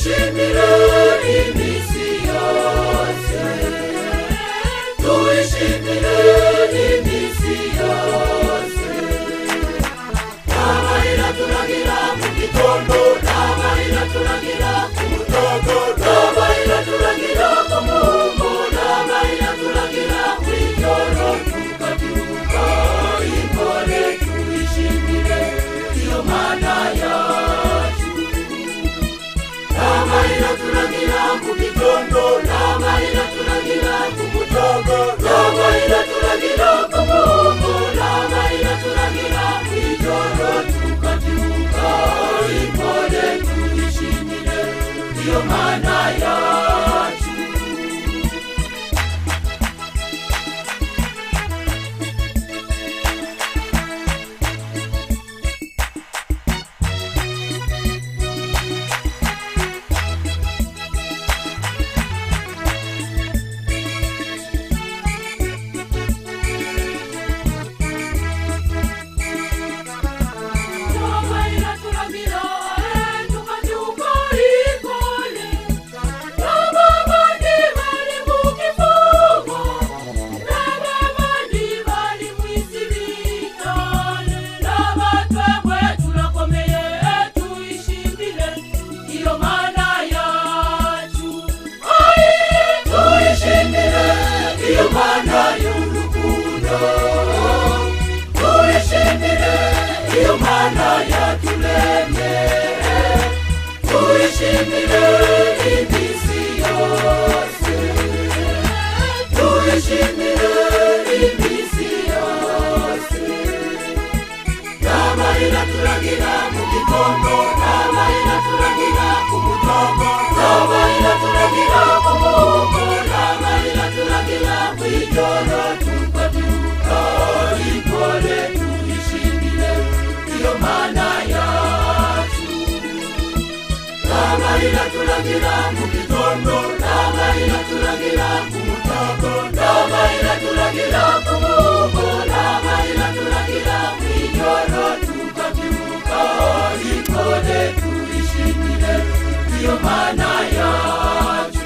tuyishimire iminsi yose, tuyishimire iminsi yose. N'amarira turagira mu gitondo, n'amarira turagira ku mutaga, n'amarira turagira ku muhungu, n'amarira turagira mw'ijoro tukabyuka impore. Tuyishimire iyo Mana yacu. N'amarira turagira mu gitondo, n'amarira turagira ku mutaga, n'amarira turagira ku muhungu, n'amarira turagira mw'ijoro tukabyuka impore. Tuyishimire iyo Mana yacu. Iyo Mana yaturemye, tuyishimire iminsi yose, tuyishimire iminsi yose. N'amarira turagira mu gitondo, n'amarira turagira ku mutaga, n'amarira turagira ku muhungu, n'amarira turagira mw'ijoro tukabyuka impore. Tuyishimire iyo Mana yacu. N'amarira turagira mu gitondo, n'amarira turagira ku mutaga, n'amarira turagira ku muhungu, n'amarira turagira mw'ijoro tukabyuka impore. Tuyishimire iyo Mana yacu.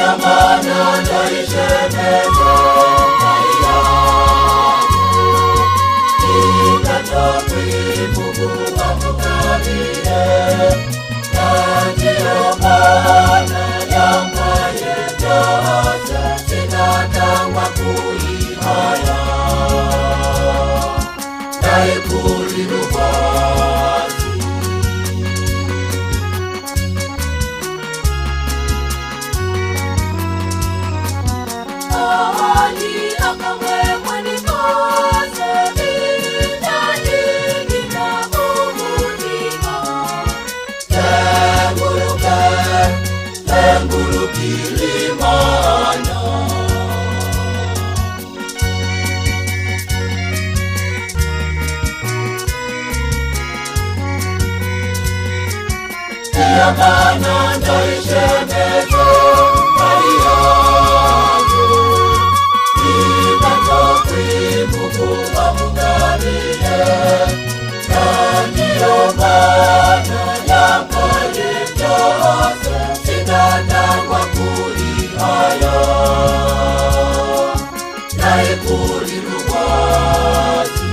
Mana ndaishemeza mai yangu, ikatokwibubuwa mukalile, na ndiyo maana yambaye byose sinatangwa kuihaya, ndaikulilubasi. Mana ndaishemeza mai yangu, ikatokwibubuwa mukalile, na ndiyo maana yambaye byose sinatangwa kuihaya, ndaikulilubasi.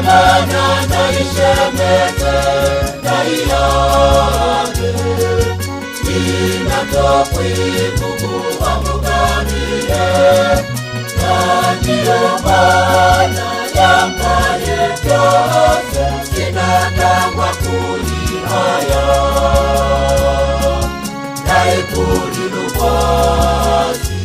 Mana ndaishemeze mai yangu, ikatokwibubuwa mukalile, na ndiyo maana yambaye byose sinatangwa kuihaya, ndaikulilubasi.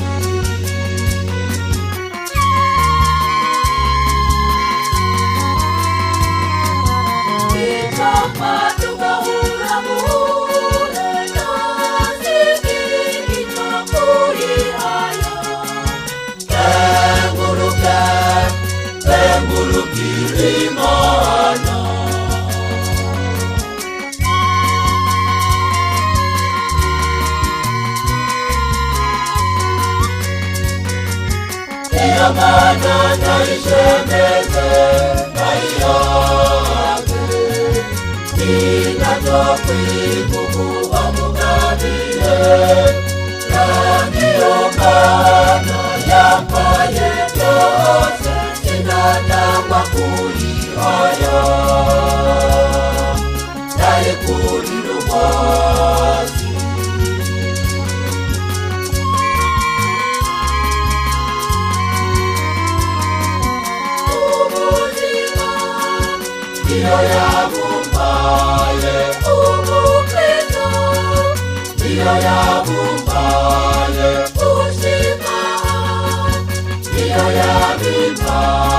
Mana ndaishemeze mai yangu, ikatokwibubuwa mukalile, na ndiyo maana yambaye byose sinatangwa kuihaya, ndaikulilubasi. Ndiyo yabumbaye umukristo, ndiyo yabumbaye ushima, ndiyo yabimbaye